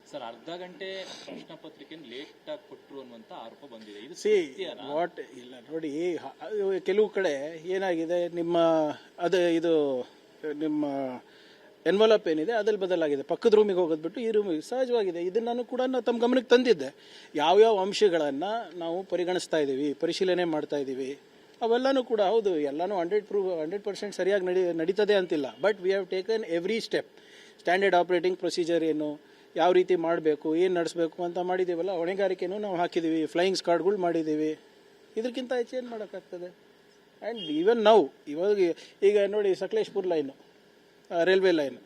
Sir ಅರ್ಧ ಗಂಟೆ ಪ್ರಶ್ನೆ ಪತ್ರಿಕೆಯನ್ನು ಲೇಟ್ ಆಗಿ ಕೊಟ್ಟರು ಅನ್ನುವಂತ ಆರೋಪ ಬಂದಿದೆ. ಇದು ವಾಟ್ ಇಲ್ಲ ನೋಡಿ, ಕೆಲವು ಕಡೆ ಏನಾಗಿದೆ, ಇದು ನಿಮ್ಮ ಎನ್ವಲಪ್ ಏನಿದೆ ಅದ್ರಲ್ಲಿ ಬದಲಾಗಿದೆ. ಪಕ್ಕದ ರೂಮಿಗೆ ಹೋಗೋದು ಬಿಟ್ಟು ಈ ರೂಮಿಗೆ ಸಹಜವಾಗಿದೆ. ಇದನ್ನು ಕೂಡ ತಮ್ಮ ಗಮನಕ್ಕೆ ತಂದಿದ್ದೆ. ಯಾವ್ಯಾವ ಅಂಶಗಳನ್ನು ನಾವು ಪರಿಗಣಿಸ್ತಾ ಇದ್ದೀವಿ, ಪರಿಶೀಲನೆ ಮಾಡ್ತಾ ಇದ್ದೀವಿ, ಅವೆಲ್ಲನೂ ಕೂಡ ಹೌದು. ಎಲ್ಲನೂ 100% ಸರಿಯಾಗಿ ನಡೀತದೆ ಅಂತಿಲ್ಲ. But we have taken every step. Standard operating procedure ಏನು, ಯಾವ ರೀತಿ ಮಾಡಬೇಕು, ಏನು ನಡೆಸಬೇಕು ಅಂತ ಮಾಡಿದ್ದೀವಲ್ಲ. ಹೊಣೆಗಾರಿಕೆನೂ ನಾವು ಹಾಕಿದ್ದೀವಿ, ಫ್ಲೈಯಿಂಗ್ ಸ್ಕ್ವಾಡ್ಗಳು ಮಾಡಿದ್ದೀವಿ. ಇದಕ್ಕಿಂತ ಹೆಚ್ಚು ಏನು ಮಾಡೋಕ್ಕಾಗ್ತದೆ? ಆ್ಯಂಡ್ ಈವನ್ ನಾವು ಈಗ ನೋಡಿ, ಸಕಲೇಶ್ಪುರ ಲೈನು, ರೈಲ್ವೆ ಲೈನು,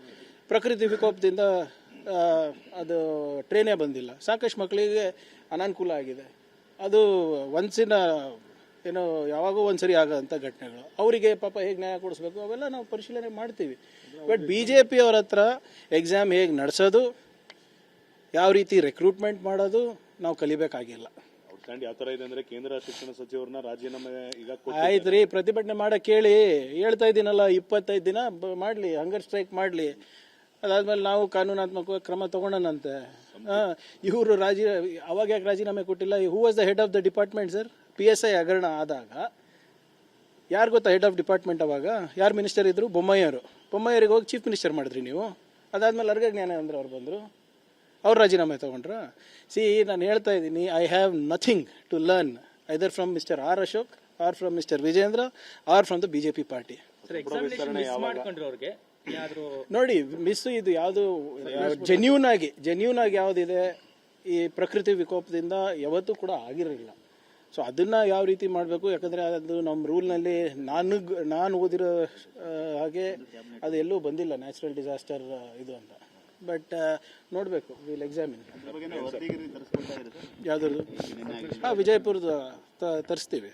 ಪ್ರಕೃತಿ ವಿಕೋಪದಿಂದ ಅದು ಟ್ರೈನೇ ಬಂದಿಲ್ಲ. ಸಾಕಷ್ಟು ಮಕ್ಕಳಿಗೆ ಅನಾನುಕೂಲ ಆಗಿದೆ. ಅದು ಯಾವಾಗೋ ಒಂದ್ಸರಿ ಆಗೋಂಥ ಘಟನೆಗಳು. ಅವರಿಗೆ ಪಾಪ ಹೇಗೆ ನ್ಯಾಯ ಕೊಡಿಸ್ಬೇಕು ಅವೆಲ್ಲ ನಾವು ಪರಿಶೀಲನೆ ಮಾಡ್ತೀವಿ. ಬಟ್ BJP ಅವ್ರ ಹತ್ರ ಎಕ್ಸಾಮ್ ಹೇಗೆ ನಡೆಸೋದು, ಯಾವ ರೀತಿ ರೆಕ್ರೂಟ್ಮೆಂಟ್ ಮಾಡೋದು ನಾವು ಕಲಿಬೇಕಾಗಿಲ್ಲ. ಯಾವ ಥರ ಇದೆ ಅಂದರೆ ಕೇಂದ್ರ ಶಿಕ್ಷಣ ಸಚಿವರನ್ನ ರಾಜೀನಾಮೆ ಈಗ ಆಯ್ತು ರೀ, ಪ್ರತಿಭಟನೆ ಮಾಡಕ್ಕೆ ಹೇಳಿ, ಹೇಳ್ತಾ ಇದ್ದೀನಲ್ಲ, 25 ದಿನ ಮಾಡಲಿ, ಹಂಗರ್ ಸ್ಟ್ರೈಕ್ ಮಾಡಲಿ. ಅದಾದ್ಮೇಲೆ ನಾವು ಕಾನೂನಾತ್ಮಕ ಕ್ರಮ ತಗೊಳ್ಳೋಣಂತೆ. ಇವರು ಅವಾಗ ಯಾಕೆ ರಾಜೀನಾಮೆ ಕೊಟ್ಟಿಲ್ಲ? Who was the head of the department sir? PSI ಹಗರಣ ಆದಾಗ ಯಾರು ಗೊತ್ತಾ ಹೆಡ್ ಆಫ್ ಡಿಪಾರ್ಟ್ಮೆಂಟ್? ಅವಾಗ ಯಾರು ಮಿನಿಸ್ಟರ್ ಇದ್ರು? ಬೊಮ್ಮಾಯಿಯರಿಗೆ ಹೋಗಿ ಚೀಫ್ ಮಿನಿಸ್ಟರ್ ಮಾಡಿದ್ರಿ ನೀವು. ಅದಾದ್ಮೇಲೆ ಅರ್ಗ ಜ್ಞಾನೇಂದ್ರ ಅವ್ರು ಬಂದರು, ಅವ್ರು ರಾಜೀನಾಮೆ ತಗೊಂಡ್ರ? ನಾನು ಹೇಳ್ತಾ ಇದ್ದೀನಿ, I have nothing to learn either from mister R. Ashok or from mister Vijayendra or from the BJP party. ನೋಡಿ, ಇದು ಯಾವುದು ಜೆನ್ಯೂನ್ ಆಗಿ ಯಾವುದಿದೆ, ಈ ಪ್ರಕೃತಿ ವಿಕೋಪದಿಂದ ಯಾವತ್ತೂ ಕೂಡ ಆಗಿರಲಿಲ್ಲ. ಸೊ ಅದನ್ನು ಯಾವ ರೀತಿ ಮಾಡಬೇಕು, ಯಾಕಂದರೆ ಅದು ನಮ್ಮ ರೂಲ್ನಲ್ಲಿ ನಾನು ಓದಿರೋ ಹಾಗೆ ಅದು ಎಲ್ಲೂ ಬಂದಿಲ್ಲ, ನ್ಯಾಚುರಲ್ ಡಿಸಾಸ್ಟರ್ ಇದು ಅಂತ. ಬಟ್ ನೋಡಬೇಕು, ವಿಲ್ ಎಕ್ಸಾಮಿನ್. ಯಾವುದ್ರದ್ದು? ವಿಜಯಪುರದ ತರಿಸ್ತೀವಿ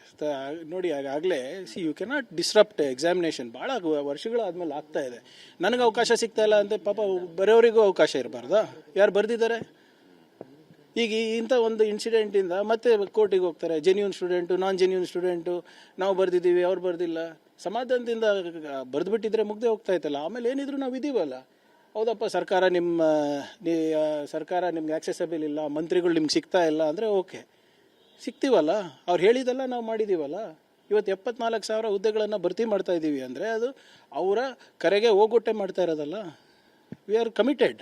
ನೋಡಿ. ಆಗಲೇ ಯು ಕೆನಾಟ್ ಡಿಸ್ರಪ್ಟ್ ಎಕ್ಸಾಮಿನೇಷನ್. ಭಾಳ ವರ್ಷಗಳಾದ್ಮೇಲೆ ಆಗ್ತಾ ಇದೆ. ನನಗೆ ಅವಕಾಶ ಸಿಗ್ತಾ ಇಲ್ಲ ಅಂತ ಪಾಪ ಬರೋರಿಗೂ ಅವಕಾಶ ಇರಬಾರ್ದಾ? ಯಾರು ಬರೆದಿದ್ದಾರೆ? ಈಗ ಇಂಥ ಒಂದು ಇನ್ಸಿಡೆಂಟಿಂದ ಮತ್ತೆ ಕೋರ್ಟಿಗೆ ಹೋಗ್ತಾರೆ. ಜೆನ್ಯೂನ್ ಸ್ಟೂಡೆಂಟು, ನಾನ್ ಜೆನ್ಯೂನ್ ಸ್ಟೂಡೆಂಟು, ನಾವು ಬರೆದಿದ್ದೀವಿ, ಅವ್ರು ಬರೆದಿಲ್ಲ. ಸಮಾಧಾನದಿಂದ ಬರೆದುಬಿಟ್ಟಿದ್ರೆ ಮುಗ್ದೆ ಹೋಗ್ತಾ ಇತ್ತಲ್ಲ. ಆಮೇಲೆ ಏನಿದ್ರು ನಾವು ಇದೀವಲ್ಲ. ಹೌದಪ್ಪ, ಸರ್ಕಾರ ನಿಮ್ಗೆ ಆಕ್ಸೆಸಬಲ್ ಇಲ್ಲ, ಮಂತ್ರಿಗಳು ನಿಮ್ಗೆ ಸಿಗ್ತಾ ಇಲ್ಲ ಅಂದರೆ ಓಕೆ, ಸಿಗ್ತೀವಲ್ಲ, ಅವ್ರು ಹೇಳಿದೆಲ್ಲ ನಾವು ಮಾಡಿದ್ದೀವಲ್ಲ. ಇವತ್ತು 74,000 ಹುದ್ದೆಗಳನ್ನು ಭರ್ತಿ ಮಾಡ್ತಾ ಇದ್ದೀವಿ ಅಂದರೆ ಅದು ಅವರ ಕರೆಗೆ ಹೋಗೊಟ್ಟೆ ಮಾಡ್ತಾ ಇರೋದಲ್ಲ. We are committed.